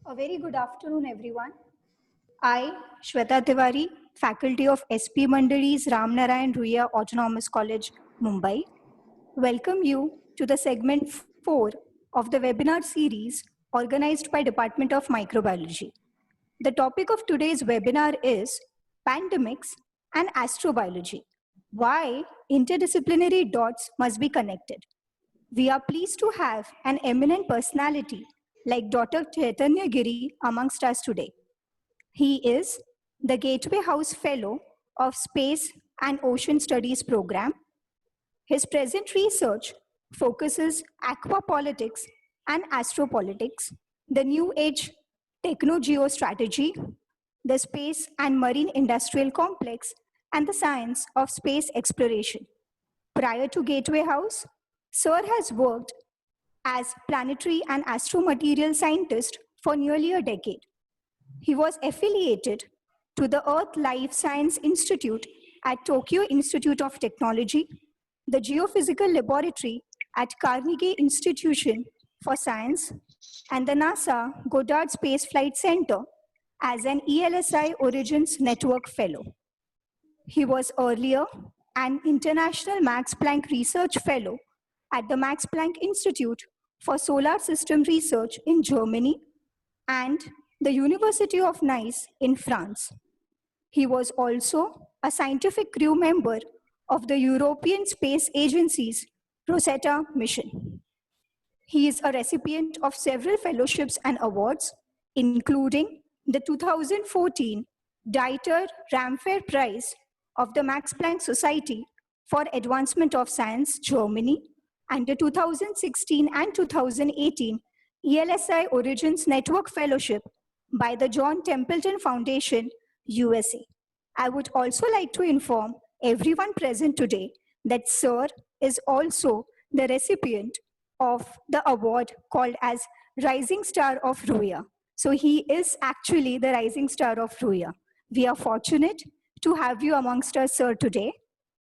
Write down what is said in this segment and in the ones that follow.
A very good afternoon, everyone. I, Shweta Tiwari, faculty of SP Mandali's Ramnarayan Ruia Autonomous College, Mumbai, welcome you to the segment 4 of the webinar series organized by Department of Microbiology. The topic of today's webinar is pandemics and astrobiology. Why interdisciplinary dots must be connected. We are pleased to have an eminent personality like Dr. Chaitanya Giri amongst us today. He is the Gateway House Fellow of Space and Ocean Studies Program. His present research focuses aquapolitics and astropolitics, the New Age techno-geostrategy, the space and marine industrial complex, and the science of space exploration. Prior to Gateway House, Sir has worked as planetary and astromaterial scientist for nearly a decade. He was affiliated to the Earth Life Science Institute at Tokyo Institute of Technology, the Geophysical Laboratory at Carnegie Institution for Science, and the NASA Goddard Space Flight Center as an ELSI Origins Network Fellow. He was earlier an International Max Planck Research Fellow at the Max Planck Institute for Solar System Research in Germany and the University of Nice in France. He was also a scientific crew member of the European Space Agency's Rosetta mission. He is a recipient of several fellowships and awards, including the 2014 Dieter Rampher Prize of the Max Planck Society for Advancement of Science, Germany, and the 2016 and 2018 ELSI Origins Network Fellowship by the John Templeton Foundation, USA. I would also like to inform everyone present today that Sir is also the recipient of the award called as Rising Star of Ruia. So he is actually the Rising Star of Ruia. We are fortunate to have you amongst us, Sir, today.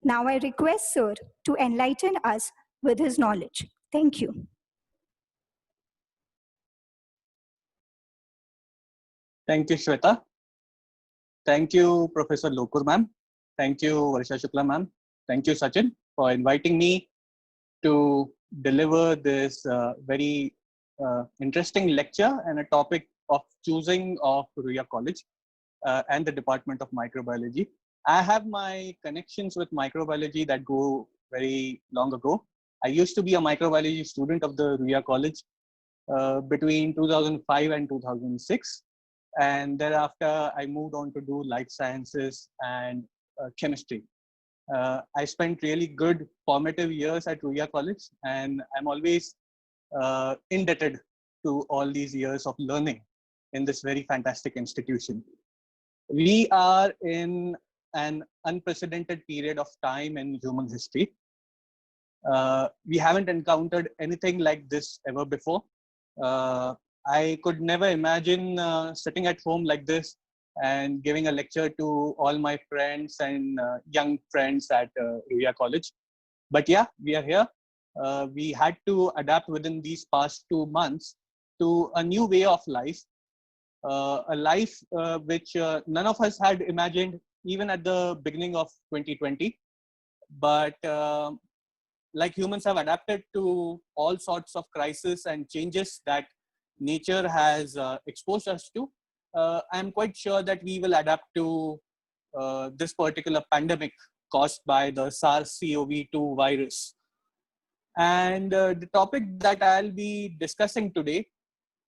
Now I request Sir to enlighten us with his knowledge. Thank you. Thank you, Shweta. Thank you, Professor Lokur ma'am. Thank you, Varsha Shukla ma'am. Thank you, Sachin, for inviting me to deliver this very interesting lecture and a topic of choosing of Ruia College and the Department of Microbiology. I have my connections with microbiology that go very long ago. I used to be a microbiology student of the Ruia College between 2005 and 2006. And thereafter, I moved on to do life sciences and chemistry. I spent really good formative years at Ruia College, and I'm always indebted to all these years of learning in this very fantastic institution. We are in an unprecedented period of time in human history. We haven't encountered anything like this ever before. I could never imagine sitting at home like this and giving a lecture to all my friends and young friends at Ruia College. But yeah, we are here. We had to adapt within these past 2 months to a new way of life, a life which none of us had imagined even at the beginning of 2020. But like humans have adapted to all sorts of crises and changes that nature has exposed us to, I'm quite sure that we will adapt to this particular pandemic caused by the SARS-CoV-2 virus. And the topic that I'll be discussing today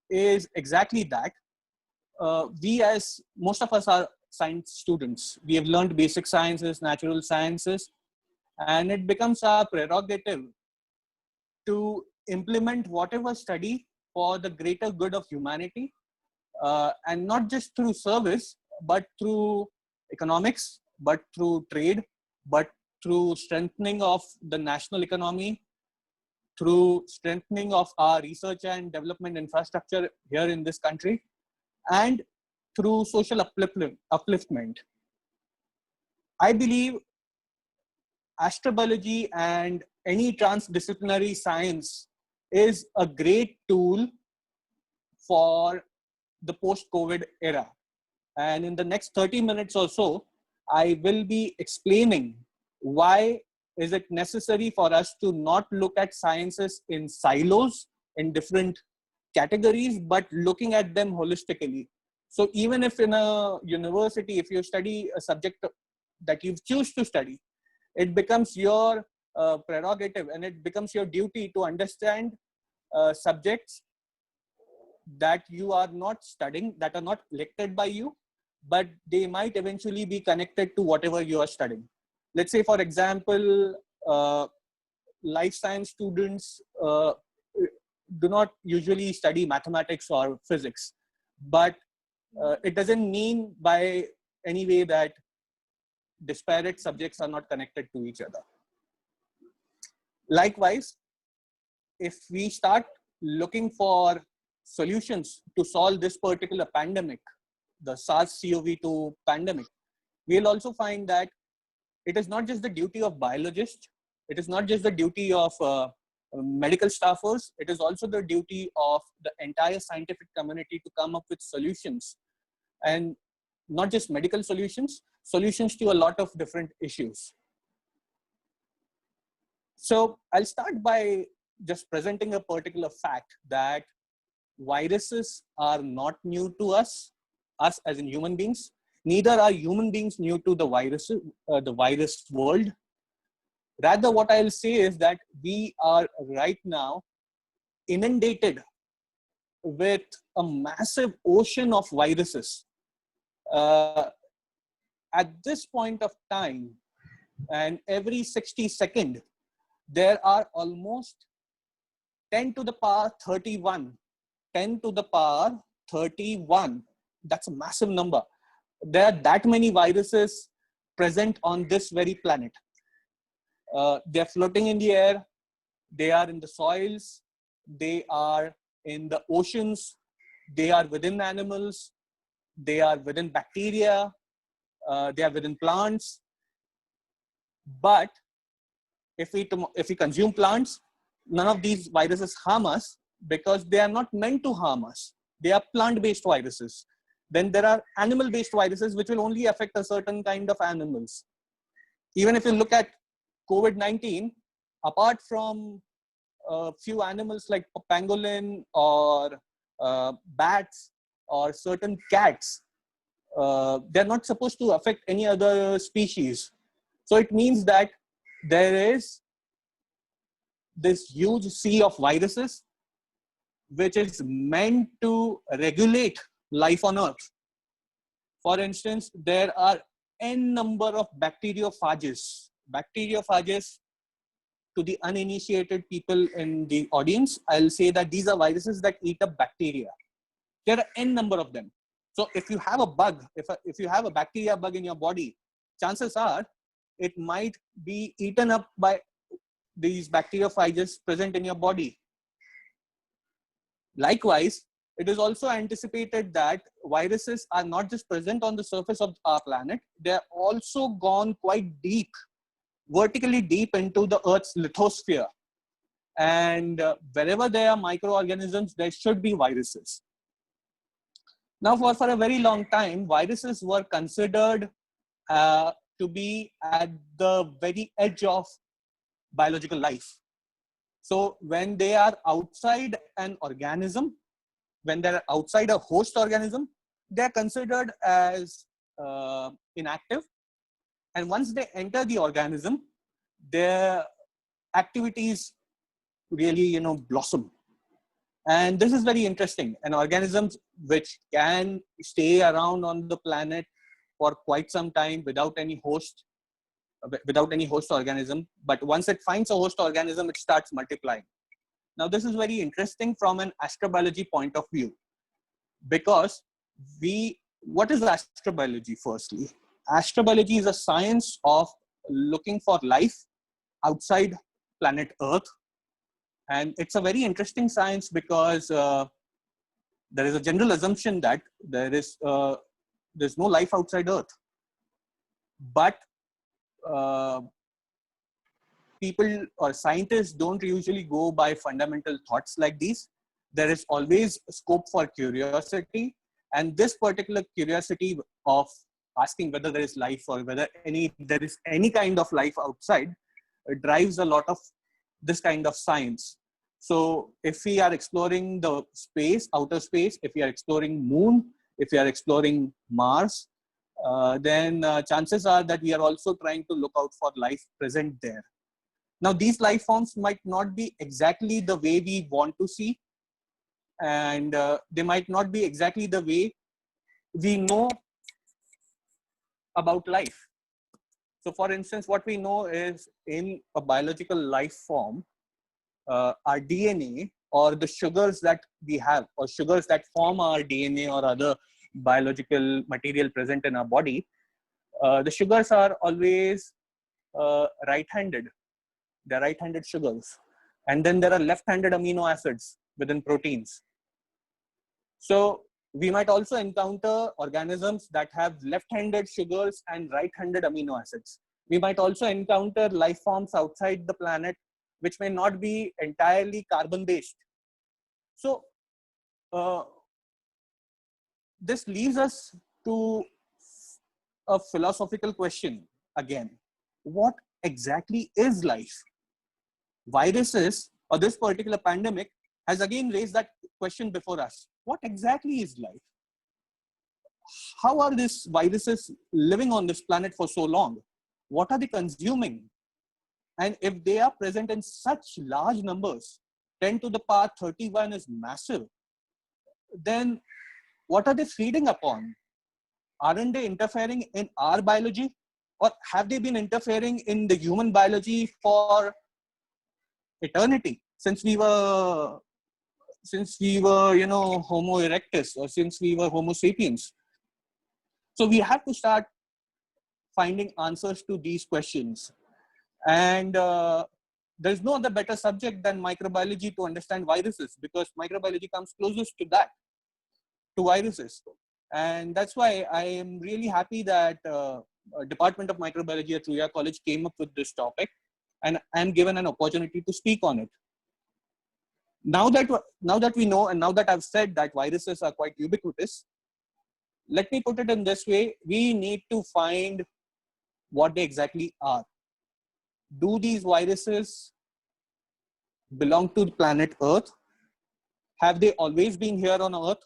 is exactly that. We, as most of us are science students, we have learned basic sciences, natural sciences, and it becomes our prerogative to implement whatever study for the greater good of humanity, and not just through service, but through economics, but through trade, but through strengthening of the national economy, through strengthening of our research and development infrastructure here in this country, and through social upliftment. I believe astrobiology and any transdisciplinary science is a great tool for the post-COVID era. And in the next 30 minutes or so, I will be explaining why is it necessary for us to not look at sciences in silos, in different categories, but looking at them holistically. So even if in a university, if you study a subject that you choose to study, it becomes your prerogative and it becomes your duty to understand subjects that you are not studying, that are not elected by you, but they might eventually be connected to whatever you are studying. Let's say, for example, life science students do not usually study mathematics or physics, but it doesn't mean by any way that disparate subjects are not connected to each other. Likewise, if we start looking for solutions to solve this particular pandemic, the SARS-CoV-2 pandemic, we'll also find that it is not just the duty of biologists, it is not just the duty of medical staffers, it is also the duty of the entire scientific community to come up with solutions, and not just medical solutions, solutions to a lot of different issues. So I'll start by just presenting a particular fact that viruses are not new to us as in human beings. Neither are human beings new to the virus world. Rather, what I'll say is that we are right now inundated with a massive ocean of viruses. At this point of time, and every 60 seconds, there are almost 10 to the power 31. 10 to the power 31. That's a massive number. There are that many viruses present on this very planet. They're floating in the air. They are in the soils. They are in the oceans. They are within animals. They are within bacteria. They are within plants. But if we consume plants, none of these viruses harm us because they are not meant to harm us. They are plant-based viruses. Then there are animal-based viruses which will only affect a certain kind of animals. Even if you look at COVID-19, apart from a few animals like pangolin or bats or certain cats, they're not supposed to affect any other species. So it means that there is this huge sea of viruses which is meant to regulate life on Earth. For instance, there are n number of bacteriophages. Bacteriophages, to the uninitiated people in the audience, I'll say that these are viruses that eat up bacteria. There are n number of them. So if you have a bug, if you have a bacteria bug in your body, chances are it might be eaten up by these bacteriophages present in your body. Likewise, it is also anticipated that viruses are not just present on the surface of our planet, they're also gone quite deep, vertically deep into the Earth's lithosphere. And wherever there are microorganisms, there should be viruses. Now, for a very long time, viruses were considered to be at the very edge of biological life. So when they are outside an organism, when they're outside a host organism, they're considered as inactive. And once they enter the organism, their activities really, blossom. And this is very interesting. And organisms which can stay around on the planet for quite some time without any host organism, but once it finds a host organism, it starts multiplying. Now, this is very interesting from an astrobiology point of view, because what is astrobiology firstly? Astrobiology is a science of looking for life outside planet Earth. And it's a very interesting science because there is a general assumption that there's no life outside Earth. But people or scientists don't usually go by fundamental thoughts like these. There is always scope for curiosity. And this particular curiosity of asking whether there is life or whether there is any kind of life outside drives a lot of this kind of science. So if we are exploring the space, outer space, if we are exploring moon, if we are exploring Mars, then chances are that we are also trying to look out for life present there. Now, these life forms might not be exactly the way we want to see, and they might not be exactly the way we know about life. So for instance, what we know is in a biological life form, our DNA or the sugars that we have or sugars that form our DNA or other biological material present in our body, the sugars are always right-handed. They're right-handed sugars. And then there are left-handed amino acids within proteins. So we might also encounter organisms that have left-handed sugars and right-handed amino acids. We might also encounter life forms outside the planet which may not be entirely carbon-based. So this leads us to a philosophical question again. What exactly is life? Viruses or this particular pandemic has again raised that question before us. What exactly is life? How are these viruses living on this planet for so long? What are they consuming? And if they are present in such large numbers, 10 to the power 31 is massive, then what are they feeding upon? Aren't they interfering in our biology? Or have they been interfering in the human biology for eternity? Since we were, Homo erectus, or since we were Homo sapiens. So we have to start finding answers to these questions. And there's no other better subject than microbiology to understand viruses, because microbiology comes closest to that, to viruses. And that's why I am really happy that Department of Microbiology at Ruia College came up with this topic, and I'm given an opportunity to speak on it. Now that we know, and now that I've said that viruses are quite ubiquitous, let me put it in this way. We need to find what they exactly are. Do these viruses belong to the planet Earth? Have they always been here on Earth?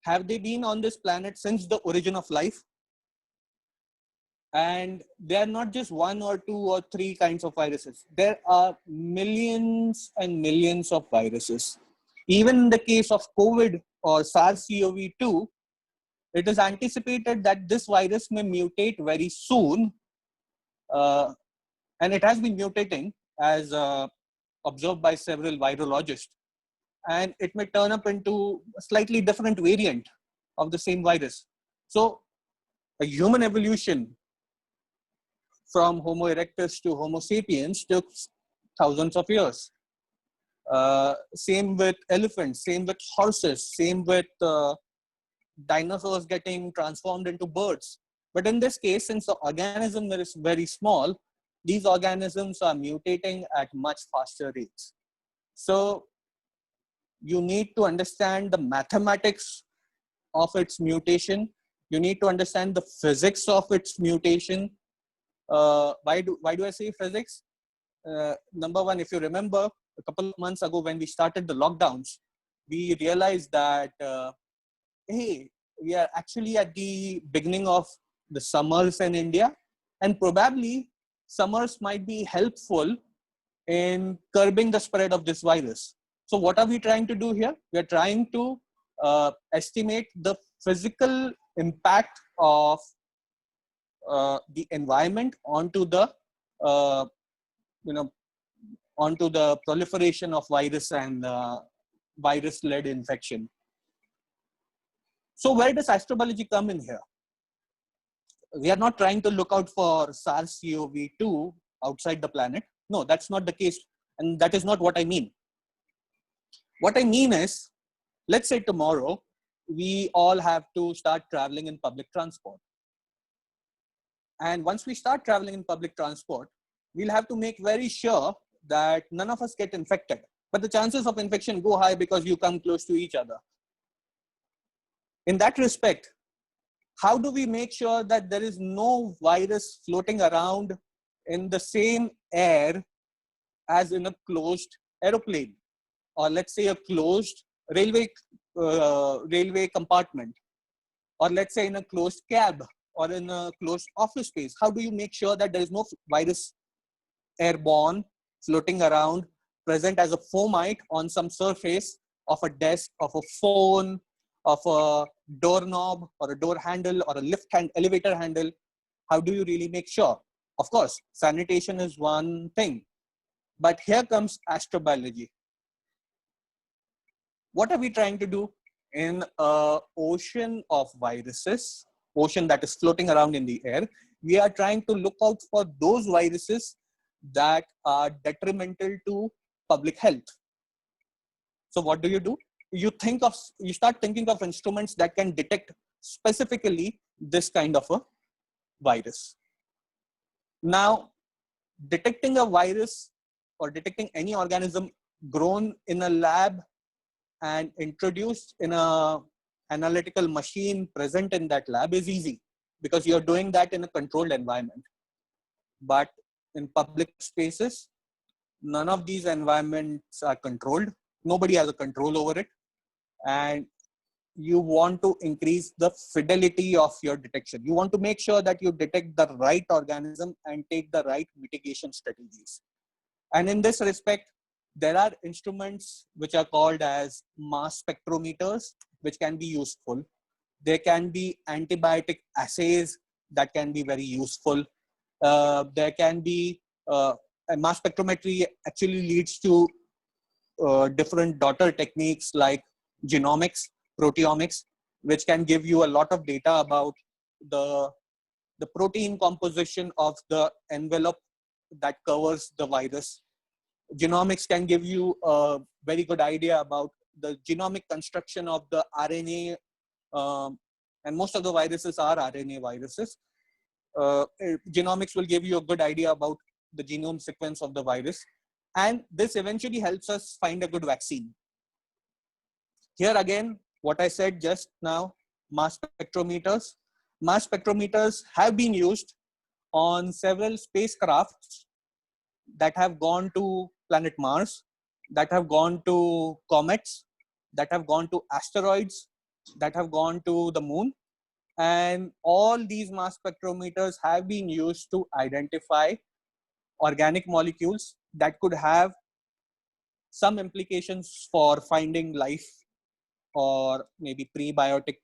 Have they been on this planet since the origin of life? And there are not just one or two or three kinds of viruses. There are millions and millions of viruses. Even in the case of COVID or SARS-CoV-2, it is anticipated that this virus may mutate very soon. And it has been mutating as observed by several virologists. And it may turn up into a slightly different variant of the same virus. So a human evolution from Homo erectus to Homo sapiens took thousands of years. Same with elephants, same with horses, same with dinosaurs getting transformed into birds. But in this case, since the organism is very small, these organisms are mutating at much faster rates. So you need to understand the mathematics of its mutation. You need to understand the physics of its mutation. Why do I say physics? Number one, if you remember, a couple of months ago when we started the lockdowns, we realized that, hey, we are actually at the beginning of the summers in India, and probably summers might be helpful in curbing the spread of this virus. So what are we trying to do here? We are trying to estimate the physical impact of the environment onto the onto the proliferation of virus and virus-led infection. So where does astrobiology come in here? We are not trying to look out for SARS-CoV-2 outside the planet. No, that's not the case. And that is not what I mean. What I mean is, let's say tomorrow, we all have to start traveling in public transport. And once we start traveling in public transport, we'll have to make very sure that none of us get infected. But the chances of infection go high because you come close to each other. in that respect, how do we make sure that there is no virus floating around in the same air as in a closed aeroplane, or let's say a closed railway compartment, or let's say in a closed cab or in a closed office space? How do you make sure that there is no virus airborne floating around, present as a fomite on some surface of a desk, of a phone, of a doorknob or a door handle or a elevator handle? How do you really make sure? Of course, sanitation is one thing, but here comes astrobiology. What are we trying to do in an ocean of viruses, ocean that is floating around in the air? We are trying to look out for those viruses that are detrimental to public health. So what do? You start thinking of instruments that can detect specifically this kind of a virus. Now, detecting a virus or detecting any organism grown in a lab and introduced in a analytical machine present in that lab is easy, because you're doing that in a controlled environment. But in public spaces, none of these environments are controlled. Nobody has a control over it. And you want to increase the fidelity of your detection. You want to make sure that you detect the right organism and take the right mitigation strategies. And in this respect, there are instruments which are called as mass spectrometers, which can be useful. There can be antibiotic assays that can be very useful. There can be mass spectrometry actually leads to different daughter techniques like genomics, proteomics, which can give you a lot of data about the protein composition of the envelope that covers the virus. Genomics can give you a very good idea about the genomic construction of the RNA, and most of the viruses are RNA viruses. Genomics will give you a good idea about the genome sequence of the virus, and this eventually helps us find a good vaccine. Here again, what I said just now, mass spectrometers. Mass spectrometers have been used on several spacecrafts that have gone to planet Mars, that have gone to comets, that have gone to asteroids, that have gone to the moon. And all these mass spectrometers have been used to identify organic molecules that could have some implications for finding life, or maybe prebiotic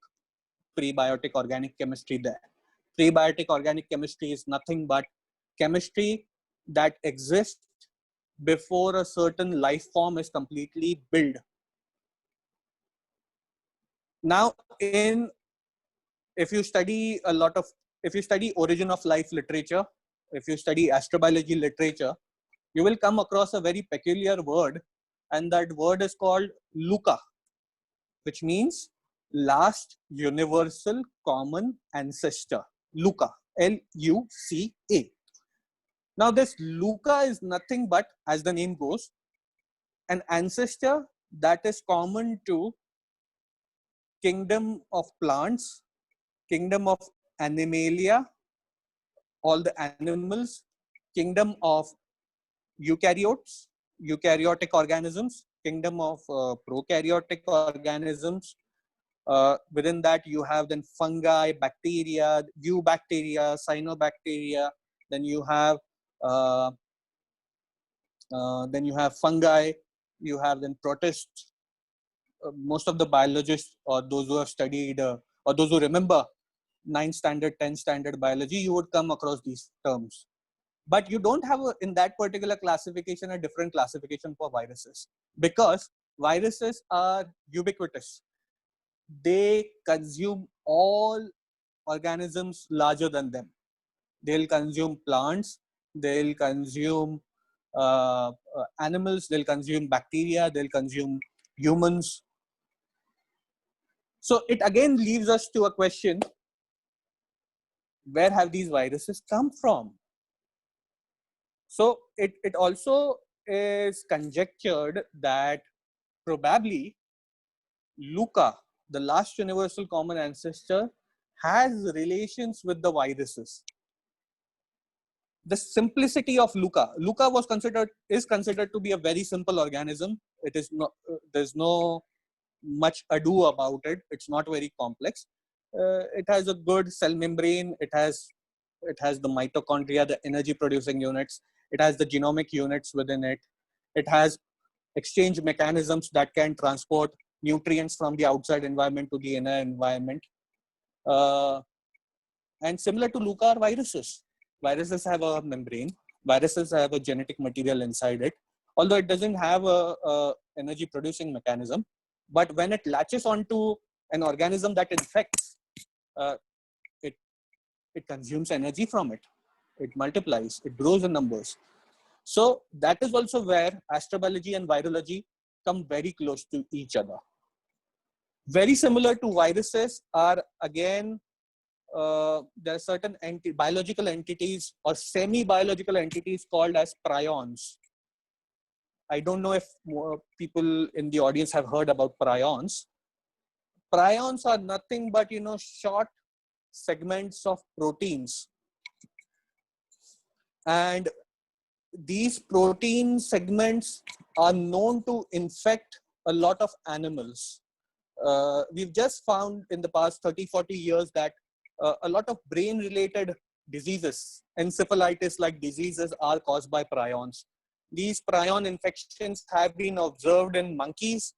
organic chemistry there. Prebiotic organic chemistry is nothing but chemistry that exists before a certain life form is completely built. Now, if you study origin of life literature, if you study astrobiology literature, you will come across a very peculiar word, and that word is called LUCA, which means last universal common ancestor. LUCA, L-U-C-A. Now this LUCA is nothing but, as the name goes, an ancestor that is common to kingdom of plants, kingdom of animalia, all the animals, kingdom of eukaryotes, eukaryotic organisms, kingdom of prokaryotic organisms. Within that, you have then fungi, bacteria, eubacteria, cyanobacteria. Then you have fungi. You have then protists. Most of the biologists, or those who have studied, or those who remember 9th standard, 10th standard biology, you would come across these terms. But you don't have in that particular classification a different classification for viruses, because viruses are ubiquitous. They consume all organisms larger than them. They'll consume plants, they'll consume animals, they'll consume bacteria, they'll consume humans. So it again leaves us to a question: where have these viruses come from? So it also is conjectured that probably LUCA the last universal common ancestor, has relations with the viruses. The simplicity of LUCA. LUCA is considered to be a very simple organism. It is not, there's no much ado about it. It's not very complex. It has a good cell membrane. It has the mitochondria, the energy producing units. It has the genomic units within it. It has exchange mechanisms that can transport nutrients from the outside environment to the inner environment. And similar to LUCA are viruses. Viruses have a membrane. Viruses have a genetic material inside it. Although it doesn't have a energy producing mechanism, but when it latches onto an organism that infects, it consumes energy from it. It multiplies. It grows in numbers. So that is also where astrobiology and virology come very close to each other. Very similar to viruses are, again, there are certain biological entities or semi-biological entities called as prions. I don't know if more people in the audience have heard about prions. Prions are nothing but, short segments of proteins. And these protein segments are known to infect a lot of animals. We've just found in the past 30-40 years that a lot of brain-related diseases, encephalitis-like diseases, are caused by prions. These prion infections have been observed in monkeys.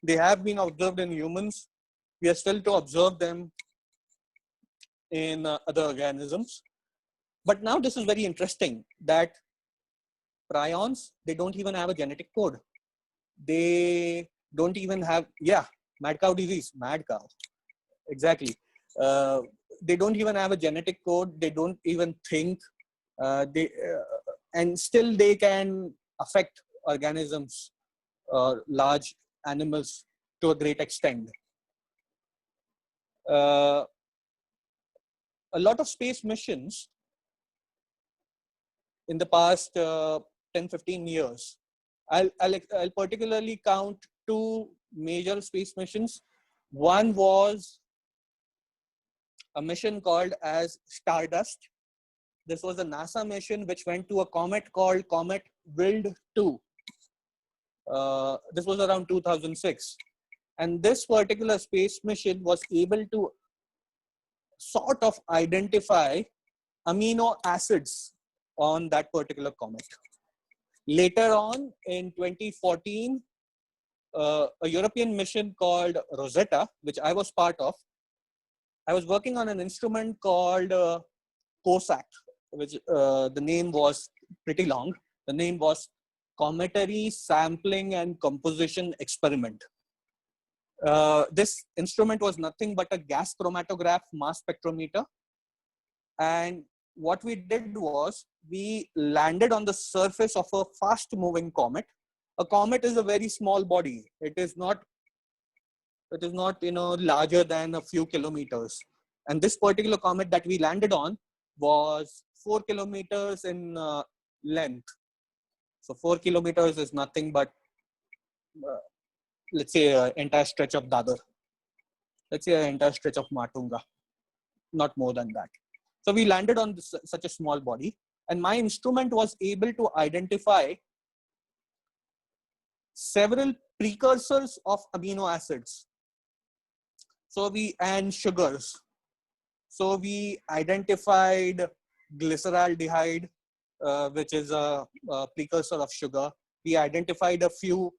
They have been observed in humans. We are still to observe them in other organisms. But now this is very interesting that prions, they don't even have a genetic code. They don't even have, mad cow disease, mad cow. Exactly. They don't even have a genetic code. They don't even think. And still they can affect organisms, large animals, to a great extent. A lot of space missions in the past 10-15 years, I'll particularly count two major space missions. One was a mission called as Stardust. This was a NASA mission which went to a comet called Comet Wild 2. This was around 2006. And this particular space mission was able to sort of identify amino acids on that particular comet. Later on in 2014, a European mission called Rosetta, which I was part of, I was working on an instrument called COSAC, which the name was pretty long. The name was Cometary Sampling and Composition Experiment. This instrument was nothing but a gas chromatograph mass spectrometer. And what we did was we landed on the surface of a fast moving comet. A comet is a very small body. It is not larger than a few kilometers. And this particular comet that we landed on was 4 kilometers in length. So 4 kilometers is nothing but, let's say, an entire stretch of Dadar. Let's say an entire stretch of Matunga. Not more than that. So we landed on such a small body. And my instrument was able to identify several precursors of amino acids. And sugars. So we identified glyceraldehyde, which is a precursor of sugar. We identified a few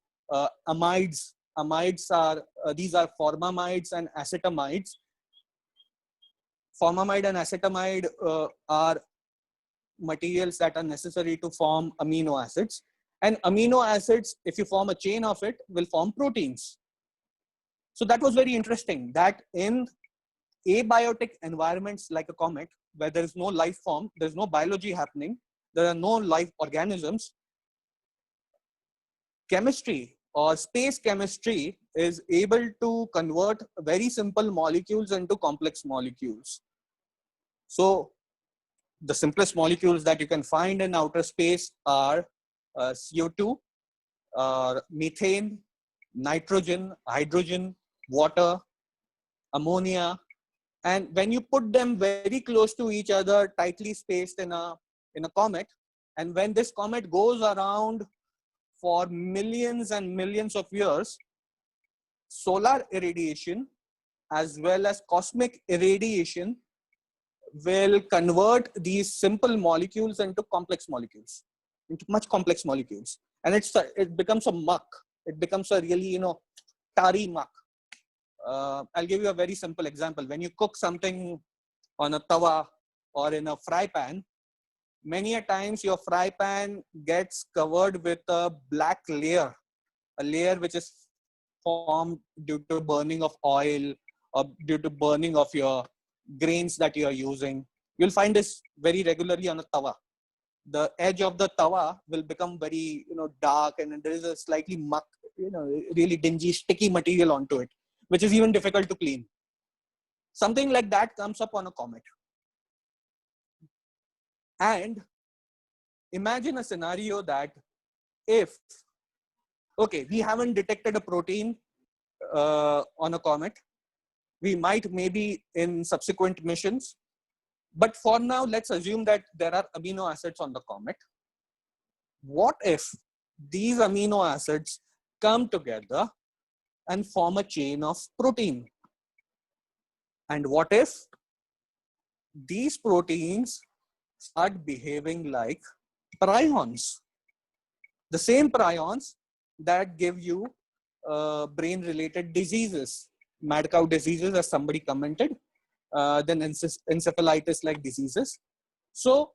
amides. Amides are, these are formamides and acetamides. Formamide and acetamide are materials that are necessary to form amino acids. And amino acids, if you form a chain of it, will form proteins. So that was very interesting that in abiotic environments like a comet, where there is no life form, there's no biology happening, there are no life organisms, chemistry or space chemistry is able to convert very simple molecules into complex molecules. So the simplest molecules that you can find in outer space are CO2, methane, nitrogen, hydrogen, water, ammonia. And when you put them very close to each other, tightly spaced in a comet, and when this comet goes around for millions and millions of years, solar irradiation as well as cosmic irradiation will convert these simple molecules into complex molecules, into much complex molecules. And it becomes a muck. It becomes a really, tarry muck. I'll give you a very simple example. When you cook something on a tawa or in a fry pan, many a times your fry pan gets covered with a black layer, a layer which is formed due to burning of oil or due to burning of your grains that you are using. You'll find this very regularly on a tawa. The edge of the tawa will become very, dark, and there is a slightly muck, really dingy, sticky material onto it, which is even difficult to clean. Something like that comes up on a comet. And imagine a scenario that if, okay, we haven't detected a protein on a comet. We might maybe in subsequent missions. But for now, let's assume that there are amino acids on the comet. What if these amino acids come together and form a chain of protein? And what if these proteins start behaving like prions? The same prions that give you brain-related diseases, mad cow diseases, as somebody commented, then encephalitis-like diseases. So,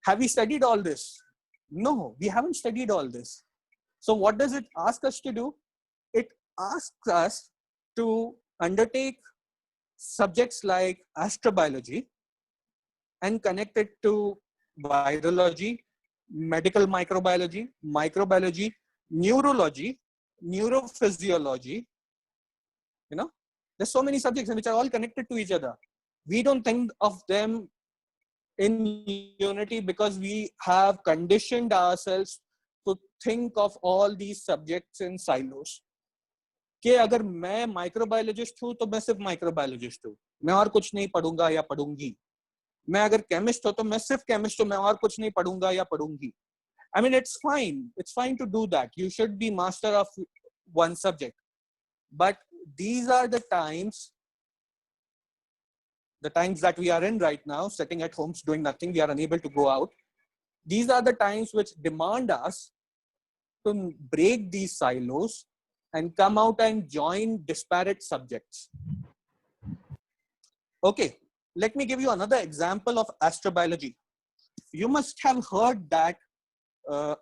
have we studied all this? No, we haven't studied all this. So, what does it ask us to do? It asks us to undertake subjects like astrobiology and connect it to virology, medical microbiology, microbiology, neurology, neurophysiology. There's so many subjects which are all connected to each other. We don't think of them in unity because we have conditioned ourselves to think of all these subjects in silos. कि अगर मैं microbiologist हूं तो मैं सिर्फ microbiologist हूं, मैं और कुछ नहीं पढ़ूंगा या पढ़ूंगी. मैं अगर केमिस्ट हूं तो मैं सिर्फ केमिस्ट हूं, मैं और कुछ नहीं पढ़ूंगा या पढ़ूंगी. I mean, it's fine to do that. You should be master of one subject. But these are the times that we are in right now, sitting at home doing nothing, we are unable to go out. These are the times which demand us to break these silos and come out and join disparate subjects. Okay, let me give you another example of astrobiology. You must have heard that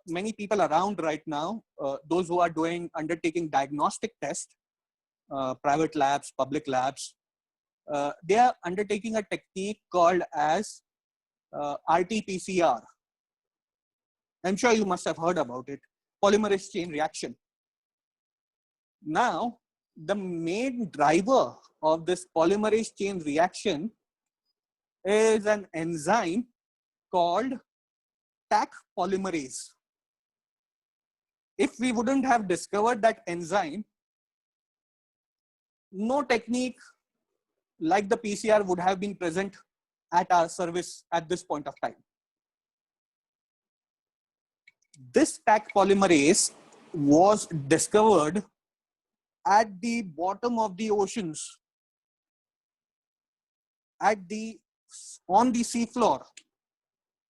many people around right now, those who are undertaking diagnostic tests, private labs, public labs, they are undertaking a technique called as RT-PCR. I'm sure you must have heard about it, polymerase chain reaction. Now, the main driver of this polymerase chain reaction is an enzyme called Taq polymerase. If we wouldn't have discovered that enzyme, no technique like the PCR would have been present at our service at this point of time. This Taq polymerase was discovered at the bottom of the oceans, on the seafloor.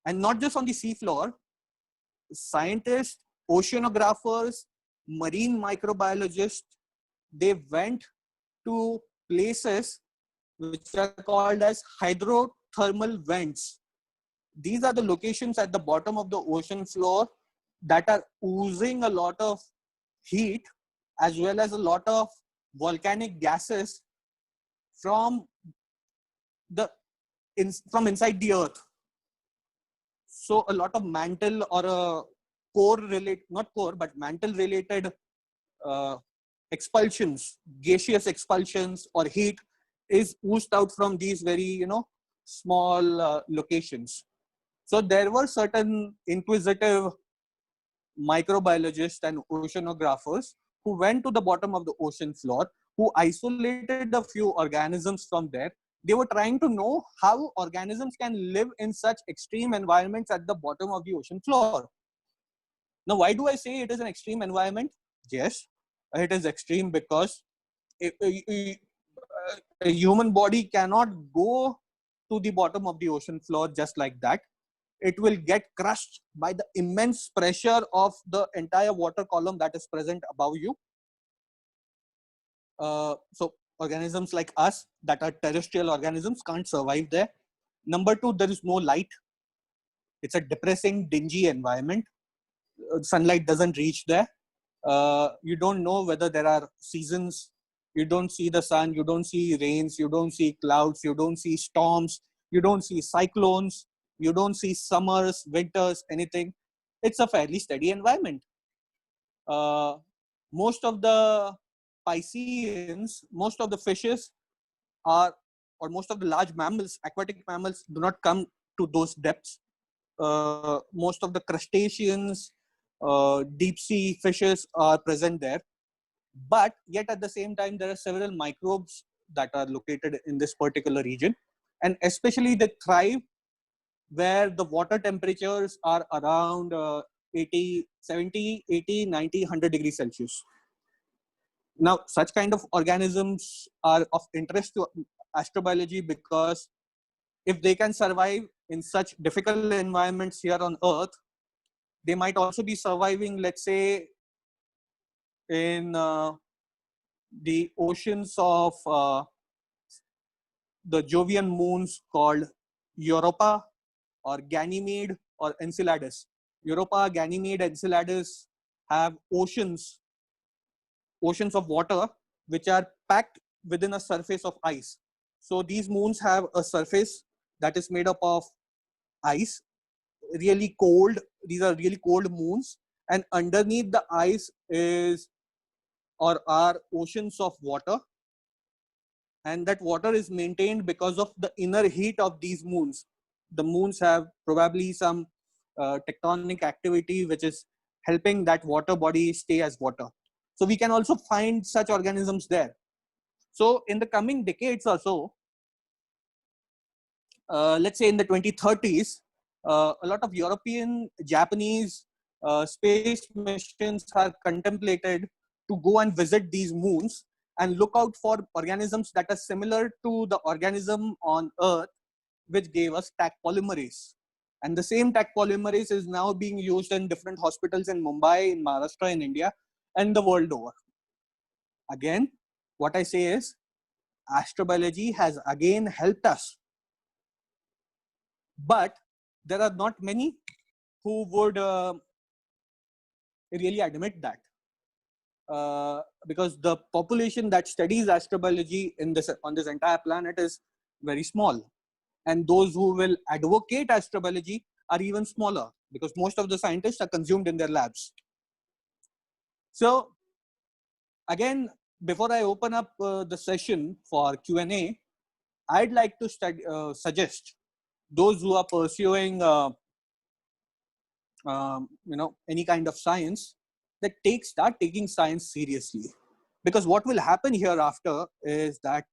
And not just on the seafloor, scientists, oceanographers, marine microbiologists, they went to places which are called as hydrothermal vents. These are the locations at the bottom of the ocean floor that are oozing a lot of heat as well as a lot of volcanic gases from inside the earth. So a lot of mantle or a mantle related expulsions, gaseous expulsions or heat is oozed out from these very, small locations. So there were certain inquisitive microbiologists and oceanographers who went to the bottom of the ocean floor, who isolated a few organisms from there. They were trying to know how organisms can live in such extreme environments at the bottom of the ocean floor. Now, why do I say it is an extreme environment? Yes, it is extreme because a human body cannot go to the bottom of the ocean floor just like that. It will get crushed by the immense pressure of the entire water column that is present above you. So organisms like us that are terrestrial organisms can't survive there. Number two, there is no light. It's a depressing, dingy environment. Sunlight doesn't reach there. You don't know whether there are seasons. You don't see the sun. You don't see rains. You don't see clouds. You don't see storms. You don't see cyclones. You don't see summers, winters, anything. It's a fairly steady environment. Most of the Pisceans, most of the fishes are, or most of the large mammals, aquatic mammals, do not come to those depths. Most of the crustaceans, deep sea fishes are present there. But yet at the same time, there are several microbes that are located in this particular region. And especially they thrive where the water temperatures are around 80, 70, 80, 90, 100 degrees Celsius. Now, such kind of organisms are of interest to astrobiology because if they can survive in such difficult environments here on Earth, they might also be surviving, let's say, in the oceans of the Jovian moons called Europa or Ganymede or Enceladus. Europa, Ganymede, Enceladus have oceans of water which are packed within a surface of ice. So these moons have a surface that is made up of ice, really cold. These are really cold moons, and underneath the ice are oceans of water, and that water is maintained because of the inner heat of these moons. The moons have probably some tectonic activity which is helping that water body stay as water. So we can also find such organisms there. So in the coming decades or so, let's say in the 2030s, a lot of European, Japanese space missions are contemplated to go and visit these moons and look out for organisms that are similar to the organism on Earth, which gave us Taq polymerase. And the same Taq polymerase is now being used in different hospitals in Mumbai, in Maharashtra, in India, and the world over. Again, what I say is, astrobiology has again helped us. But there are not many who would really admit that. Because the population that studies astrobiology on this entire planet is very small. And those who will advocate astrobiology are even smaller because most of the scientists are consumed in their labs. So again, before I open up the session for Q&A, I'd like to suggest those who are pursuing any kind of science that start taking science seriously. Because what will happen hereafter is that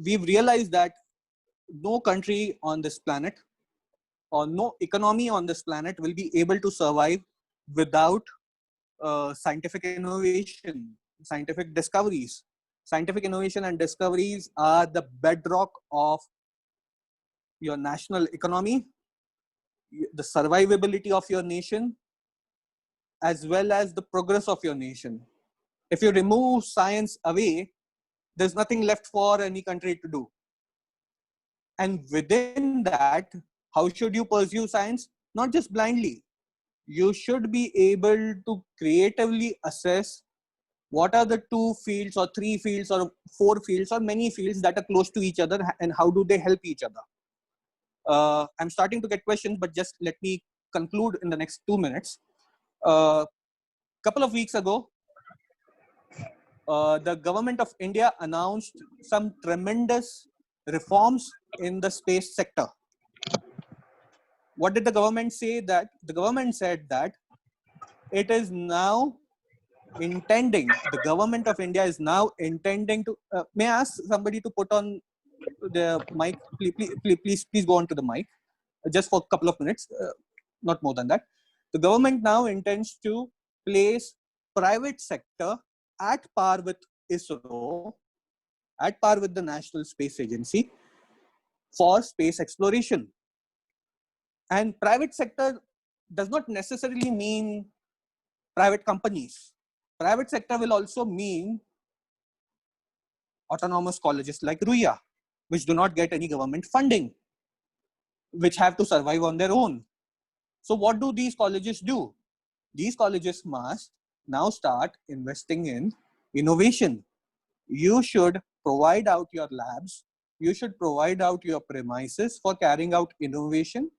we've realized that no country on this planet or no economy on this planet will be able to survive without scientific innovation, scientific discoveries. Scientific innovation and discoveries are the bedrock of your national economy, the survivability of your nation, as well as the progress of your nation. If you remove science away, there's nothing left for any country to do. And within that, how should you pursue science? Not just blindly. You should be able to creatively assess what are the 2 fields or 3 fields or 4 fields or many fields that are close to each other and how do they help each other. I'm starting to get questions, but just let me conclude in the next 2 minutes. Couple of weeks ago, the government of India announced some tremendous reforms in the space sector. What did the government say? That the government said that it is now the government of India is now intending to, may I ask somebody to put on the mic, please go on to the mic, just for a couple of minutes, not more than that. The government now intends to place private sector at par with ISRO, at par with the National Space Agency for space exploration. And private sector does not necessarily mean private companies. Private sector will also mean autonomous colleges like RUIA, which do not get any government funding, which have to survive on their own. So what do these colleges do? These colleges must now start investing in innovation. You should provide out your labs. You should provide out your premises for carrying out innovation.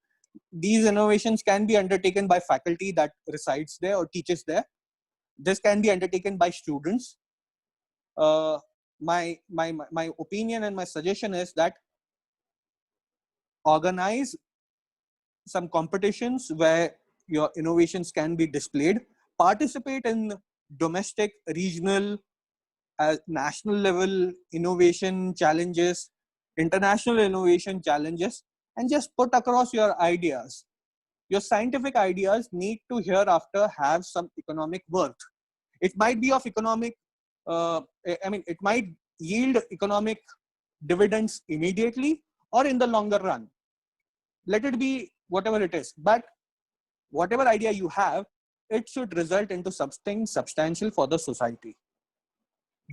These innovations can be undertaken by faculty that resides there or teaches there. This can be undertaken by students. My opinion and my suggestion is that organize some competitions where your innovations can be displayed, participate in domestic, regional, national level innovation challenges, international innovation challenges, and just put across your ideas. Your scientific ideas need to hereafter have some economic worth. It might be of economic, it might yield economic dividends immediately or in the longer run. Let it be whatever it is. But whatever idea you have, it should result into something substantial for the society.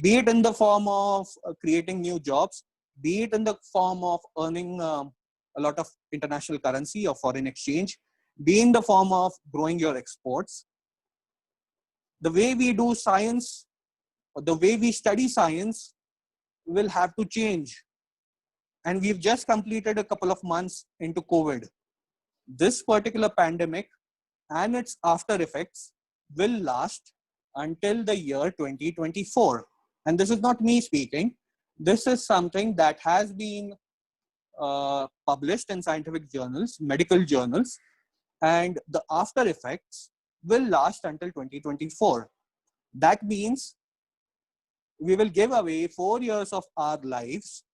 Be it in the form of creating new jobs, be it in the form of earning a lot of international currency or foreign exchange, be in the form of growing your exports. The way we do science, or the way we study science will have to change. And we've just completed a couple of months into COVID. This particular pandemic and its after effects will last until the year 2024. And this is not me speaking. This is something that has been published in scientific journals, medical journals, and the after effects will last until 2024. That means we will give away 4 years of our lives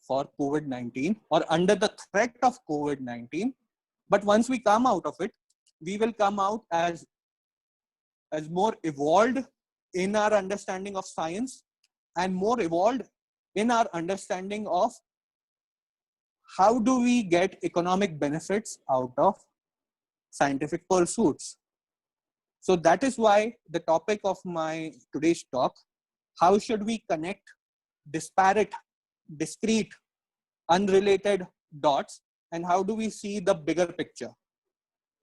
for COVID-19 or under the threat of COVID-19. But once we come out of it, we will come out as more evolved in our understanding of science and more evolved in our understanding of how do we get economic benefits out of scientific pursuits. So that is why the topic of my today's talk, how should we connect disparate, discrete, unrelated dots, and how do we see the bigger picture?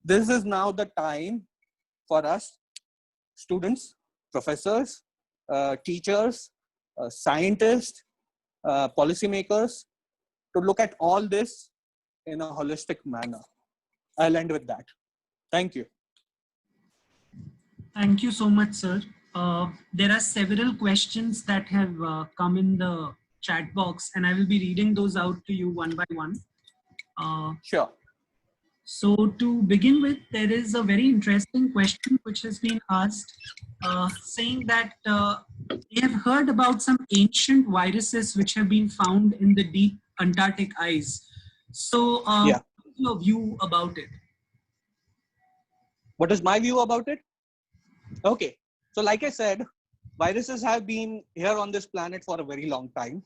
This is now the time for us, students, professors, teachers, scientists, policymakers, to look at all this in a holistic manner. I'll end with that. Thank you. Thank you so much, sir. There are several questions that have come in the chat box, and I will be reading those out to you one by one. Sure. So to begin with, there is a very interesting question which has been asked, saying that they have heard about some ancient viruses which have been found in the deep Antarctic ice. So what is your view about it? What is my view about it? Okay. So like I said, viruses have been here on this planet for a very long time.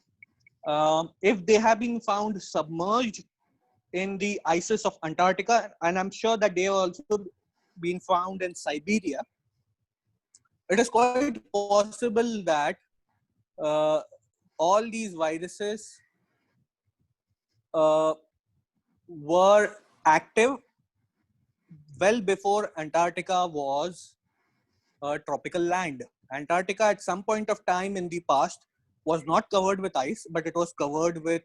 If they have been found submerged in the ices of Antarctica, and I'm sure that they have also been found in Siberia, it is quite possible that all these viruses were active well before Antarctica was a tropical land. Antarctica at some point of time in the past was not covered with ice, but it was covered with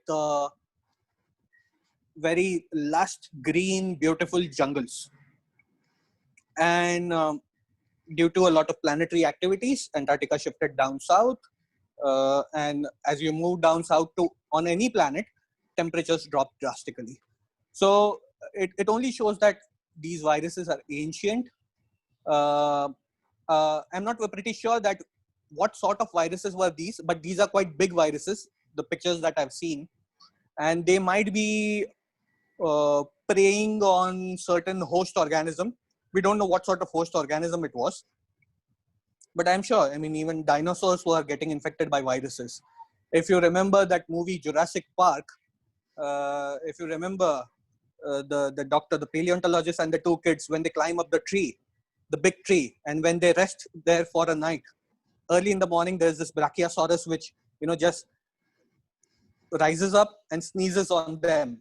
very lush, green, beautiful jungles. And due to a lot of planetary activities, Antarctica shifted down south. And as you move down south to on any planet, temperatures drop drastically. So it only shows that these viruses are ancient. I'm not pretty sure that what sort of viruses were these, but these are quite big viruses, the pictures that I've seen. And they might be preying on certain host organism. We don't know what sort of host organism it was. But I'm sure, I mean, even dinosaurs were getting infected by viruses. If you remember that movie Jurassic Park, if you remember the doctor, the paleontologist and the two kids, when they climb up the tree, the big tree, and when they rest there for a night, early in the morning, there's this Brachiosaurus, which, just rises up and sneezes on them.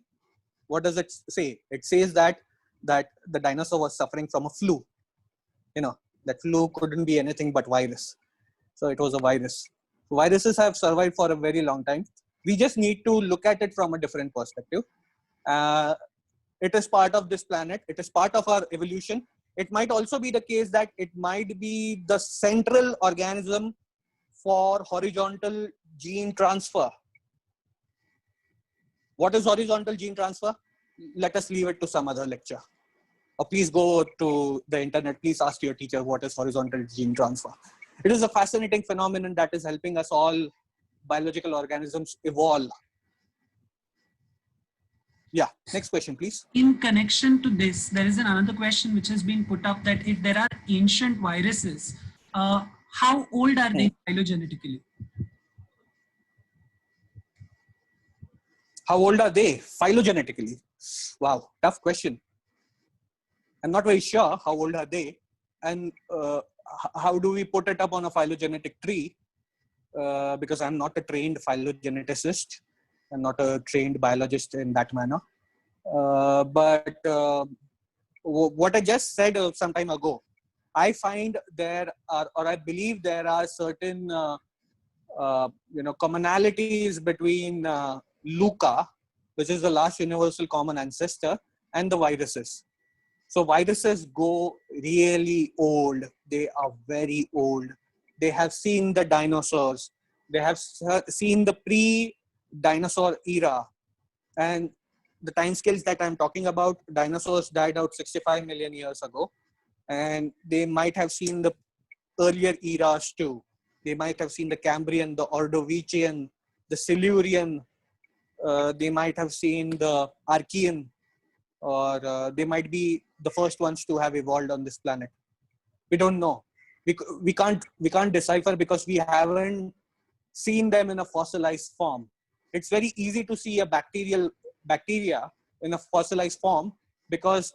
What does it say? It says that the dinosaur was suffering from a flu. That flu couldn't be anything but virus. So it was a virus. Viruses have survived for a very long time. We just need to look at it from a different perspective. It is part of this planet. It is part of our evolution. It might also be the case that it might be the central organism for horizontal gene transfer. What is horizontal gene transfer? Let us leave it to some other lecture. Or please go to the internet. Please ask your teacher what is horizontal gene transfer. It is a fascinating phenomenon that is helping us all biological organisms evolve. Yeah, next question, please. In connection to this, there is another question which has been put up, that if there are ancient viruses, how old are they phylogenetically? How old are they phylogenetically? Wow, tough question. I'm not very sure how old are they, and how do we put it up on a phylogenetic tree? Because I'm not a trained phylogeneticist. I'm not a trained biologist in that manner. But what I just said some time ago, I find there are, or I believe there are certain, commonalities between LUCA, which is the last universal common ancestor, and the viruses. So viruses go really old. They are very old. They have seen the dinosaurs. They have seen the pre-dinosaur era. And the time scales that I'm talking about, dinosaurs died out 65 million years ago. And they might have seen the earlier eras too. They might have seen the Cambrian, the Ordovician, the Silurian. They might have seen the Archean, or they might be the first ones to have evolved on this planet. We don't know. We can't decipher because we haven't seen them in a fossilized form. It's very easy to see a bacteria in a fossilized form because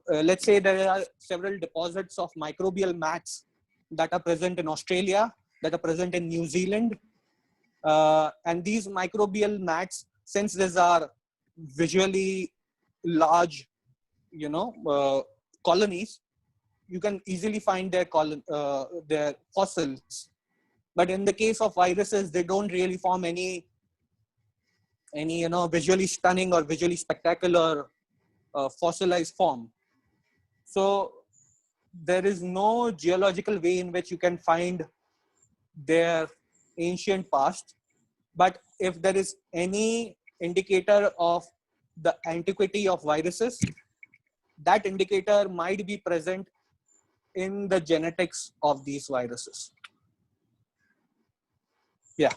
let's say there are several deposits of microbial mats that are present in Australia, that are present in New Zealand. And these microbial mats, since these are visually large, colonies, you can easily find their fossils. But in the case of viruses, they don't really form any visually stunning or visually spectacular fossilized form. So there is no geological way in which you can find their ancient past. But if there is any indicator of the antiquity of viruses, that indicator might be present in the genetics of these viruses. Yeah.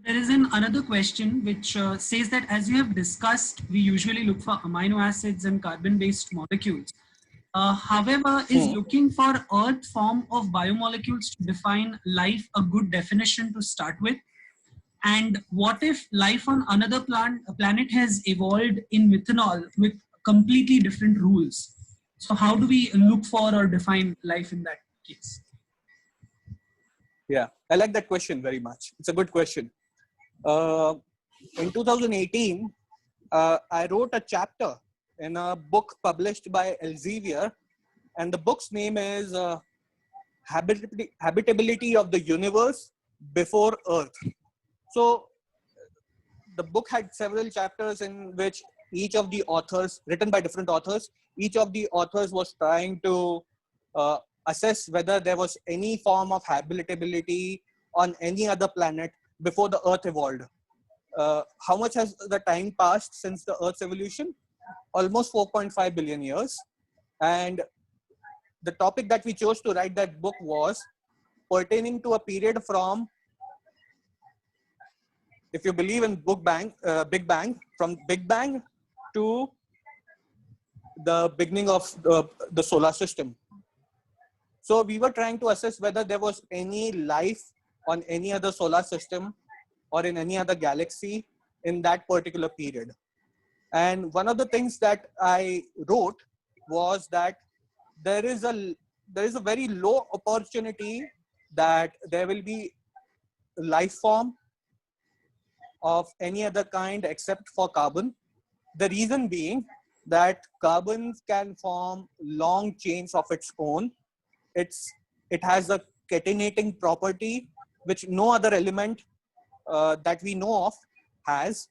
There is another question which says that, as you have discussed, we usually look for amino acids and carbon-based molecules. However, is looking for Earth form of biomolecules to define life a good definition to start with? And what if life on another planet has evolved in methanol with completely different rules? So how do we look for or define life in that case? Yeah, I like that question very much. It's a good question. In 2018, I wrote a chapter in a book published by Elsevier, and the book's name is Habitability of the Universe Before Earth. So the book had several chapters in which each of the authors, written by different authors, each of the authors was trying to assess whether there was any form of habitability on any other planet before the Earth evolved. How much has the time passed since the Earth's evolution? Almost 4.5 billion years. And the topic that we chose to write that book was pertaining to a period from, if you believe in Big Bang, from Big Bang to the beginning of the solar system. So we were trying to assess whether there was any life on any other solar system or in any other galaxy in that particular period. And one of the things that I wrote was that there is a very low opportunity that there will be life form of any other kind except for carbon. The reason being that carbon can form long chains of its own. It has a catenating property which no other element that we know of has.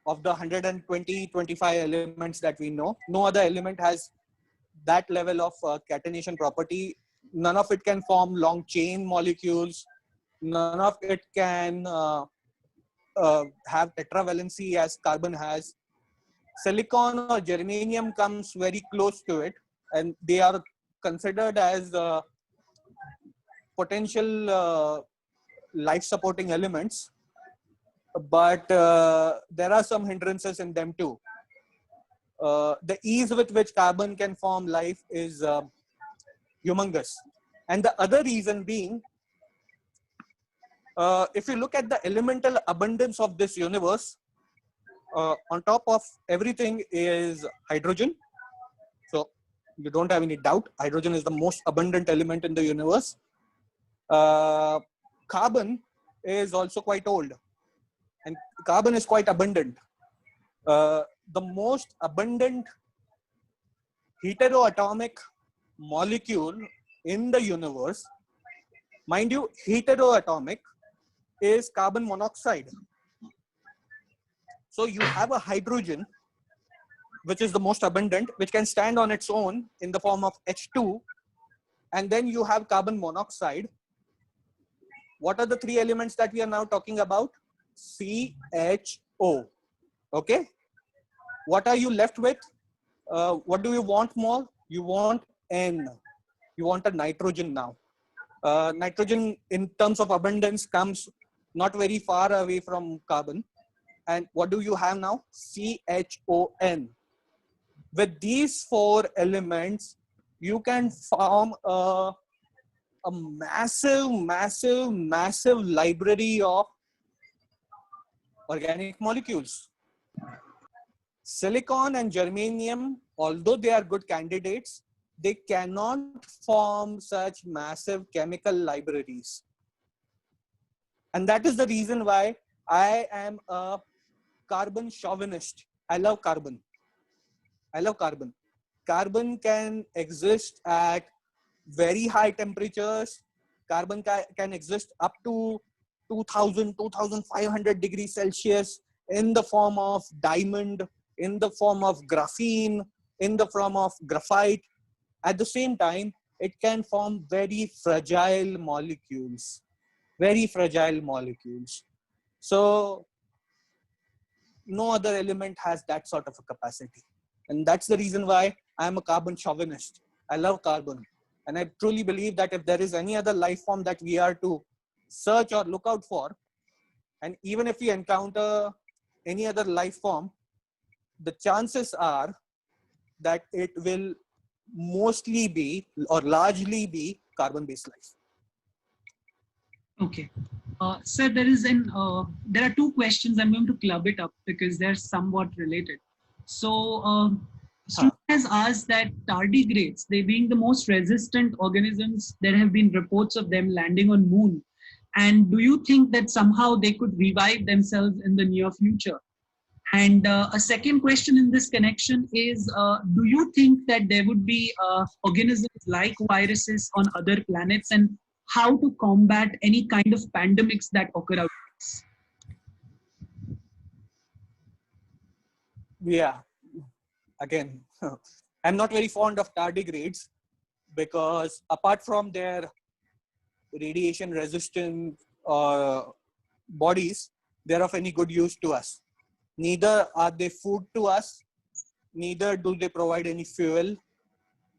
Of the 120-25 elements that we know, no other element has that level of catenation property. None of it can form long chain molecules. None of it can have tetravalency as carbon has. Silicon or germanium comes very close to it, and they are considered as potential life-supporting elements. But there are some hindrances in them too. The ease with which carbon can form life is humongous. And the other reason being, if you look at the elemental abundance of this universe, on top of everything is hydrogen. So you don't have any doubt, hydrogen is the most abundant element in the universe. Carbon is also quite old. And carbon is quite abundant. The most abundant heteroatomic molecule in the universe, mind you, heteroatomic, is carbon monoxide. So you have a hydrogen, which is the most abundant, which can stand on its own in the form of H2. And then you have carbon monoxide. What are the three elements that we are now talking about? CHO. Okay. What are you left with? What do you want more? You want N. You want a nitrogen now. Nitrogen in terms of abundance comes not very far away from carbon. And what do you have now? CHON. With these four elements, you can form a massive library of organic molecules. Silicon and germanium, although they are good candidates, they cannot form such massive chemical libraries. And that is the reason why I am a carbon chauvinist. I love carbon. Carbon can exist at very high temperatures. Carbon can exist up to 2000, 2500 degrees Celsius in the form of diamond, in the form of graphene, in the form of graphite. At the same time, it can form very fragile molecules. So no other element has that sort of a capacity. And that's the reason why I'm a carbon chauvinist. I love carbon. And I truly believe that if there is any other life form that we are to search or look out for, and even if we encounter any other life form, the chances are that it will mostly be or largely be carbon-based life. Okay. Sir, there are two questions. I'm going to club it up because they're somewhat related. So, student has asked that tardigrades, they being the most resistant organisms, there have been reports of them landing on moon. And do you think that somehow they could revive themselves in the near future? And a second question in this connection is, do you think that there would be organisms like viruses on other planets, and how to combat any kind of pandemics that occur out there? Yeah, again, I'm not very fond of tardigrades because apart from their radiation resistant bodies, they're of any good use to us. Neither are they food to us, neither do they provide any fuel.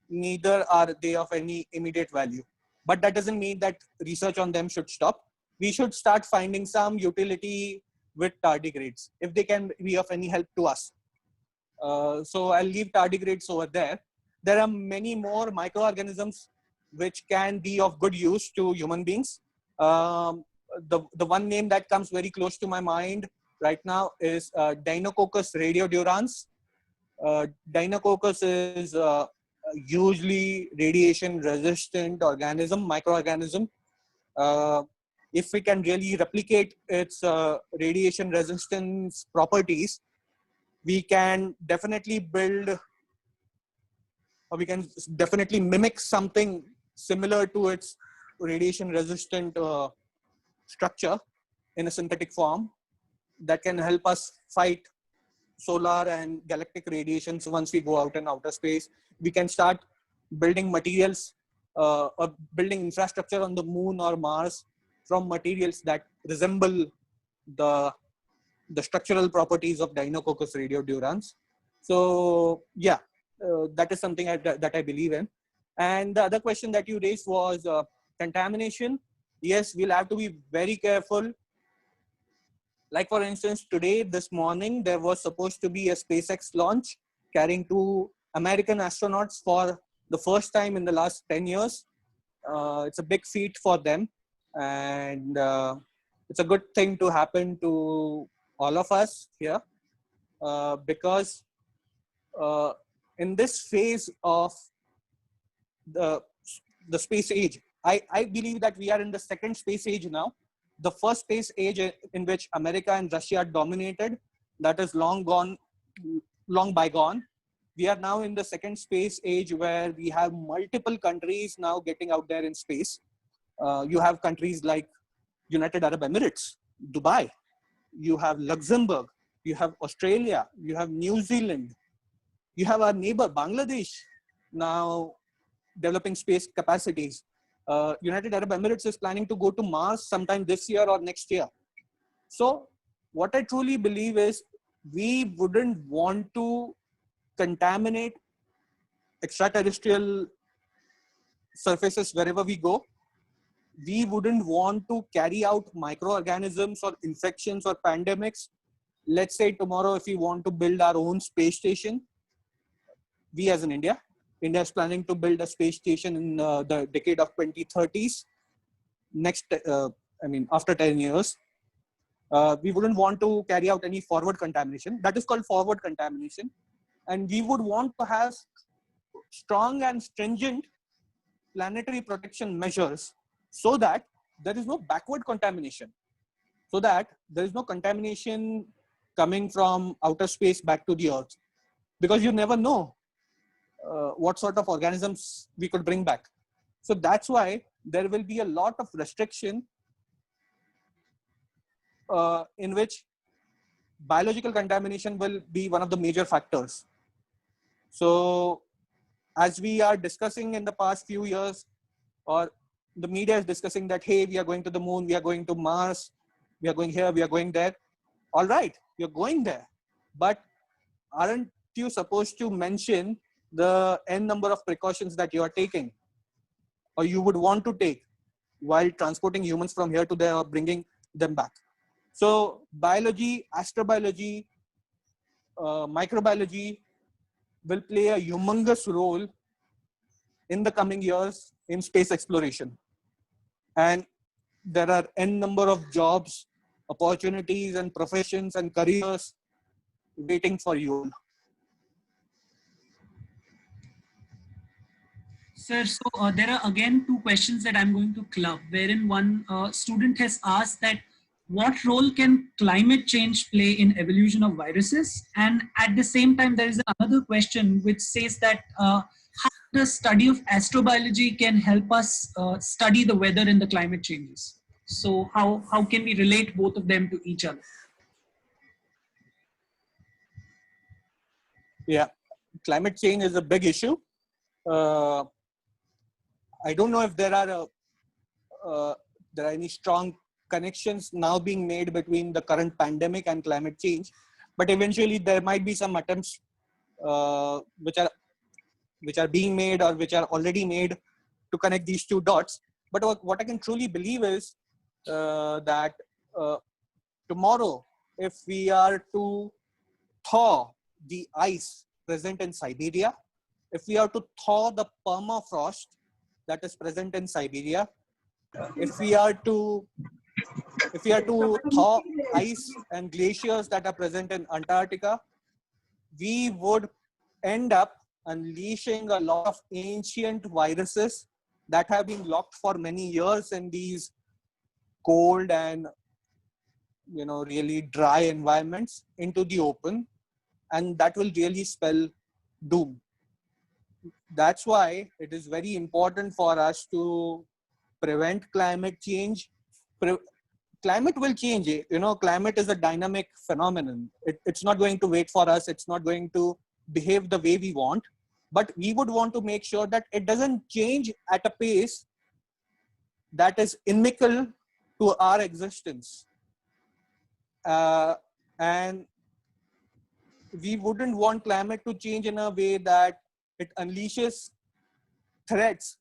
neither are they of any immediate value. But that doesn't mean that research on them should stop. We should start finding some utility with tardigrades if they can be of any help to us. So I'll leave tardigrades over there. There are many more microorganisms which can be of good use to human beings. The one name that comes very close to my mind right now is Deinococcus radiodurans. Deinococcus is a hugely radiation resistant organism, microorganism. If we can really replicate its radiation resistance properties, we can definitely build, or we can definitely mimic something similar to its radiation resistant structure in a synthetic form that can help us fight solar and galactic radiations. Once we go out in outer space, we can start building materials or building infrastructure on the moon or Mars from materials that resemble the structural properties of Deinococcus radiodurans. So yeah, that is something that I believe in. And the other question that you raised was contamination. Yes, we'll have to be very careful. Like for instance, today, this morning, there was supposed to be a SpaceX launch carrying 2 American astronauts for the first time in the last 10 years. It's a big feat for them. And it's a good thing to happen to all of us here because in this phase of the space age, I believe that we are in the second space age now. The first space age in which America and Russia dominated, that is long bygone. We are now in the second space age where we have multiple countries now getting out there in space. You have countries like United Arab Emirates, Dubai, you have Luxembourg, you have Australia, you have New Zealand, you have our neighbor Bangladesh now developing space capacities. United Arab Emirates is planning to go to Mars sometime this year or next year. So what I truly believe is we wouldn't want to contaminate extraterrestrial surfaces wherever we go. We wouldn't want to carry out microorganisms or infections or pandemics. Let's say tomorrow, if we want to build our own space station, we as in India is planning to build a space station in the decade of 2030s. After 10 years, we wouldn't want to carry out any forward contamination. That is called forward contamination. And we would want to have strong and stringent planetary protection measures so that there is no backward contamination, so that there is no contamination coming from outer space back to the Earth, because you never know what sort of organisms we could bring back. So that's why there will be a lot of restriction in which biological contamination will be one of the major factors. So as we are discussing in the past few years, or the media is discussing that, hey, we are going to the moon, we are going to Mars, we are going here, we are going there. All right, you're going there. But aren't you supposed to mention the n number of precautions that you are taking or you would want to take while transporting humans from here to there or bringing them back? So biology, astrobiology, microbiology will play a humongous role in the coming years in space exploration. And there are n number of jobs, opportunities and professions and careers waiting for you. Sir, so there are again 2 questions that I'm going to club, wherein one student has asked that what role can climate change play in evolution of viruses? And at the same time, there is another question which says that how the study of astrobiology can help us study the weather and the climate changes. So how can we relate both of them to each other? Yeah, climate change is a big issue. I don't know if there are any strong connections now being made between the current pandemic and climate change, but eventually there might be some attempts which which are being made or which are already made to connect these two dots. But what I can truly believe is that tomorrow, if we are to thaw the ice present in Siberia, if we are to thaw the permafrost that is present in Siberia, if we are to thaw ice and glaciers that are present in Antarctica, we would end up unleashing a lot of ancient viruses that have been locked for many years in these cold and really dry environments into the open, and that will really spell doom. That's why it is very important for us to prevent climate change. Climate will change. Climate is a dynamic phenomenon. It's not going to wait for us. It's not going to behave the way we want. But we would want to make sure that it doesn't change at a pace that is inimical to our existence. And we wouldn't want climate to change in a way that it unleashes threats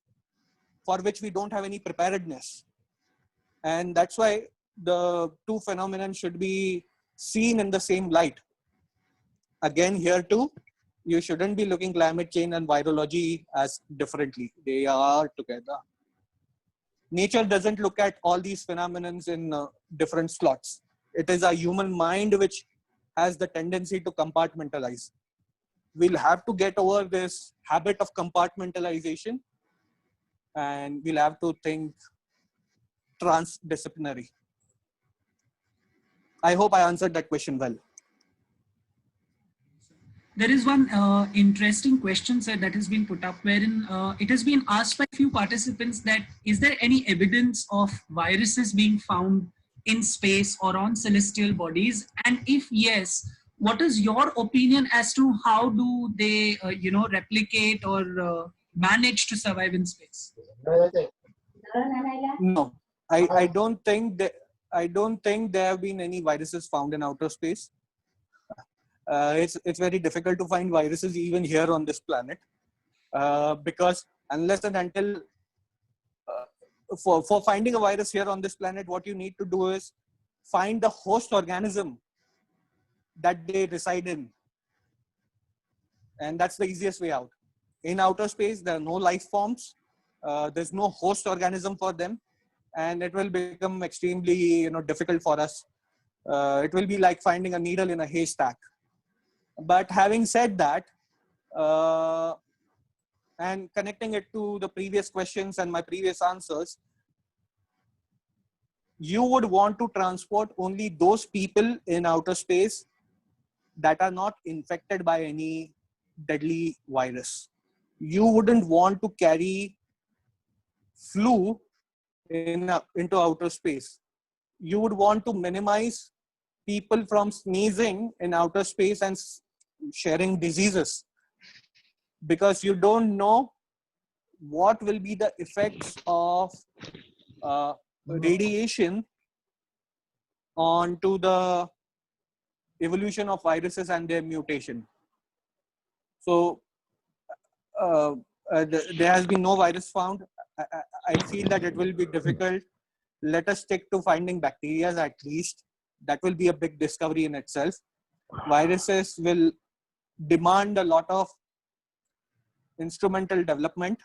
for which we don't have any preparedness. And that's why the two phenomena should be seen in the same light. Again, here too, you shouldn't be looking climate change and virology as differently. They are together. Nature doesn't look at all these phenomena in different slots. It is a human mind which has the tendency to compartmentalize. We'll have to get over this habit of compartmentalization, and we'll have to think transdisciplinary. I hope I answered that question well. There is one interesting question, sir, that has been put up, wherein it has been asked by a few participants that is there any evidence of viruses being found in space or on celestial bodies? And if yes, what is your opinion as to how do they, replicate or manage to survive in space? No, I don't think there have been any viruses found in outer space. It's very difficult to find viruses even here on this planet, because unless and until for finding a virus here on this planet, what you need to do is find the host organism that they reside in, and that's the easiest way out. In outer space, there are no life forms. There's no host organism for them, and it will become extremely difficult for us. It will be like finding a needle in a haystack. But having said that, and connecting it to the previous questions and my previous answers, you would want to transport only those people in outer space that are not infected by any deadly virus. You wouldn't want to carry flu into outer space. You would want to minimize people from sneezing in outer space and sharing diseases, because you don't know what will be the effects of radiation onto the evolution of viruses and their mutation. So there has been no virus found. I feel that it will be difficult. Let us stick to finding bacteria at least. That will be a big discovery in itself. Viruses will demand a lot of instrumental development.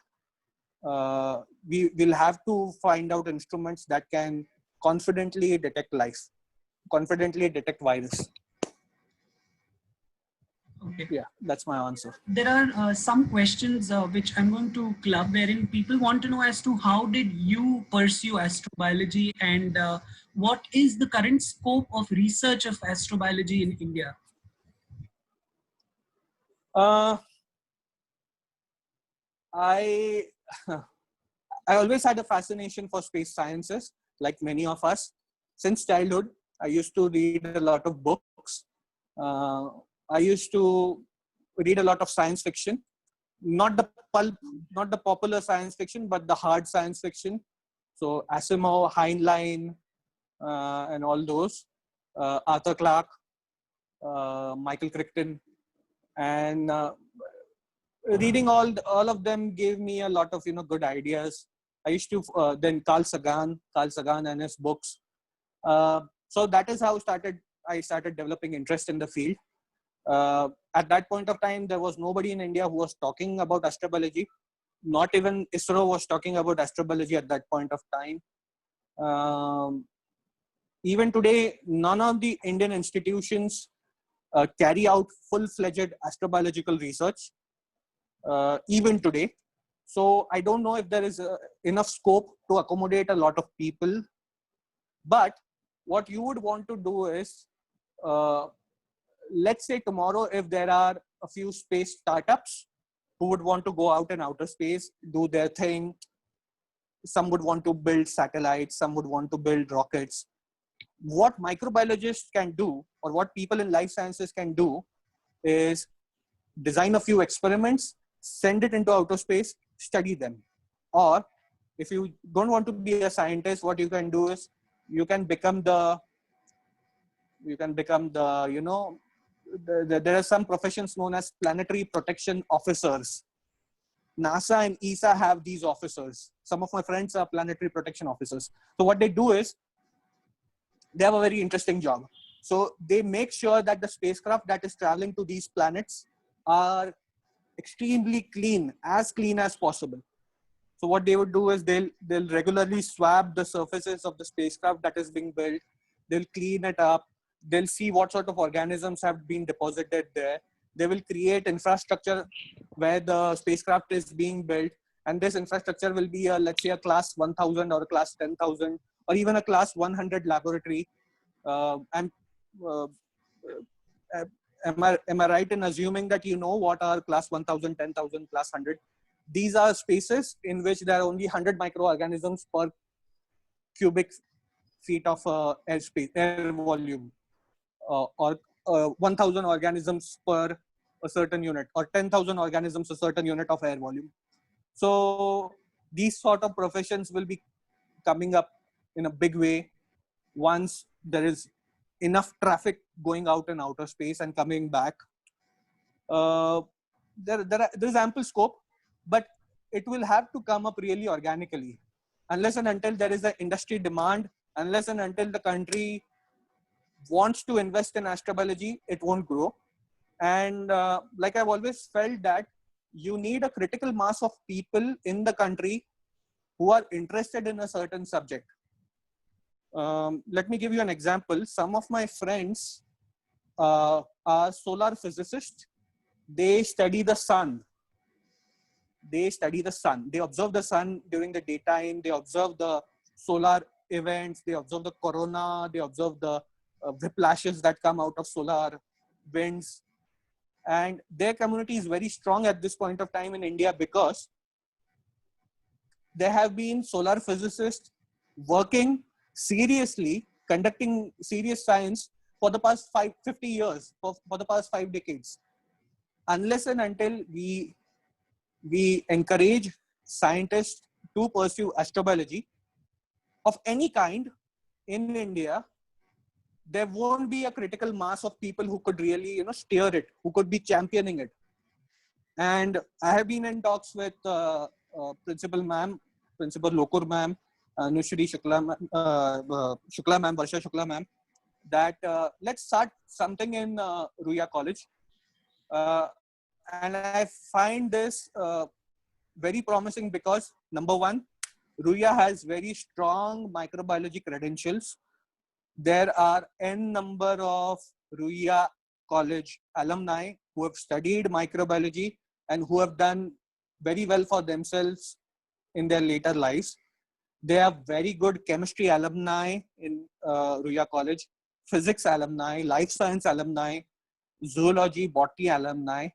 We will have to find out instruments that can confidently detect life, confidently detect virus. Okay. Yeah, that's my answer. There are some questions which I'm going to club, wherein people want to know as to how did you pursue astrobiology, and what is the current scope of research of astrobiology in India? I always had a fascination for space sciences, like many of us. Since childhood, I used to read a lot of books. I used to read a lot of science fiction, not the pulp, not the popular science fiction, but the hard science fiction. So Asimov, Heinlein, and all those, Arthur Clarke, Michael Crichton, and reading all of them gave me a lot of good ideas. I used to then Carl Sagan and his books. So that is how I started developing interest in the field. At that point of time, there was nobody in India who was talking about astrobiology. Not even ISRO was talking about astrobiology at that point of time. Even today, none of the Indian institutions carry out full-fledged astrobiological research, even today. So I don't know if there is enough scope to accommodate a lot of people. But what you would want to do is, let's say tomorrow, if there are a few space startups who would want to go out in outer space, do their thing. Some would want to build satellites, some would want to build rockets. What microbiologists can do, or what people in life sciences can do, is design a few experiments, send it into outer space, study them. Or if you don't want to be a scientist, what you can do is you can become the there are some professions known as planetary protection officers. NASA and ESA have these officers. Some of my friends are planetary protection officers. So what they do is, they have a very interesting job. So they make sure that the spacecraft that is traveling to these planets are extremely clean as possible. So what they would do is they'll regularly swab the surfaces of the spacecraft that is being built. They'll clean it up. They'll see what sort of organisms have been deposited there. They will create infrastructure where the spacecraft is being built. And this infrastructure will be let's say a class 1000 or a class 10,000 or even a class 100 laboratory. Am I right in assuming that you know what are class 1000, 10,000, class 100? These are spaces in which there are only 100 microorganisms per cubic feet of air volume, or 1000 organisms per a certain unit, or 10,000 organisms a certain unit of air volume. So these sort of professions will be coming up in a big way once there is enough traffic going out in outer space and coming back. There's ample scope, but it will have to come up really organically. Unless and until there is an industry demand, unless and until the country wants to invest in astrobiology, it won't grow. And like I've always felt that you need a critical mass of people in the country who are interested in a certain subject. Let me give you an example. Some of my friends are solar physicists. They study the sun. They observe the sun during the daytime. They observe the solar events. They observe the corona. They observe the whiplashes that come out of solar winds. And their community is very strong at this point of time in India because there have been solar physicists working seriously, conducting serious science for the past 50 years, for the past 5 decades. Unless and until we encourage scientists to pursue astrobiology of any kind in India, there won't be a critical mass of people who could really, steer it, who could be championing it. And I have been in talks with Principal Lokur ma'am, Anushri Shukla ma'am, Varsha Shukla ma'am, that let's start something in Ruia College. And I find this very promising because, number one, Ruia has very strong microbiology credentials. There are n number of Ruia College alumni who have studied microbiology and who have done very well for themselves in their later lives. They are very good chemistry alumni in Ruia College, physics alumni, life science alumni, zoology, botany alumni.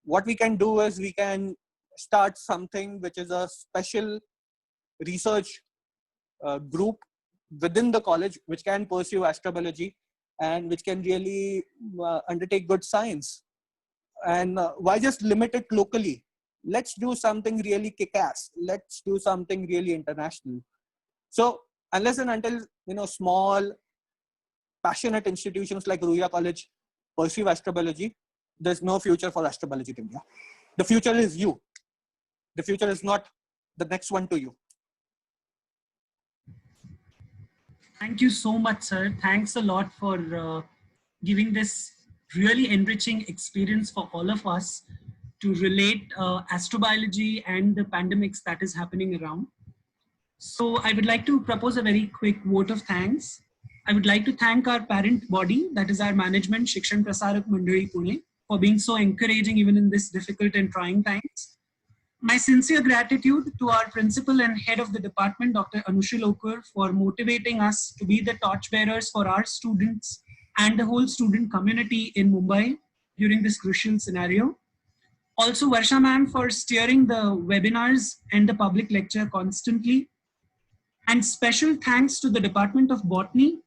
What we can do is we can start something which is a special research group within the college which can pursue astrobiology and which can really undertake good science. And why just limit it locally? Let's do something really kick-ass. Let's do something really international. So unless and until, small, passionate institutions like Ruia College pursue astrobiology, there's no future for astrobiology in India. The future is you. The future is not the next one to you. Thank you so much, sir. Thanks a lot for giving this really enriching experience for all of us to relate astrobiology and the pandemics that is happening around. So I would like to propose a very quick vote of thanks. I would like to thank our parent body, that is our management, Shikshan Prasarak Mandali Pune, for being so encouraging even in this difficult and trying times. My sincere gratitude to our principal and head of the department, Dr. Anushree Lokur, for motivating us to be the torchbearers for our students and the whole student community in Mumbai during this crucial scenario. Also, Varsha ma'am for steering the webinars and the public lecture constantly. And special thanks to the Department of Botany,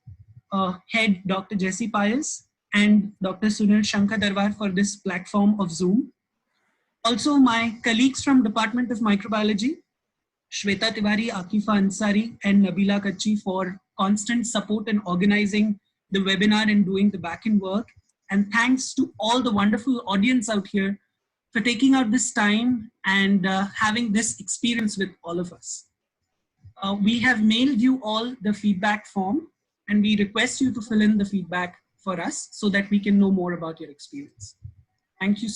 head Dr. Jesse Pius and Dr. Sunil Shankar Darwar for this platform of Zoom. Also, my colleagues from Department of Microbiology, Shweta Tiwari, Akifa Ansari, and Nabila Kachi for constant support in organizing the webinar and doing the back-end work. And thanks to all the wonderful audience out here for taking out this time and having this experience with all of us. We have mailed you all the feedback form, and we request you to fill in the feedback for us so that we can know more about your experience. Thank you.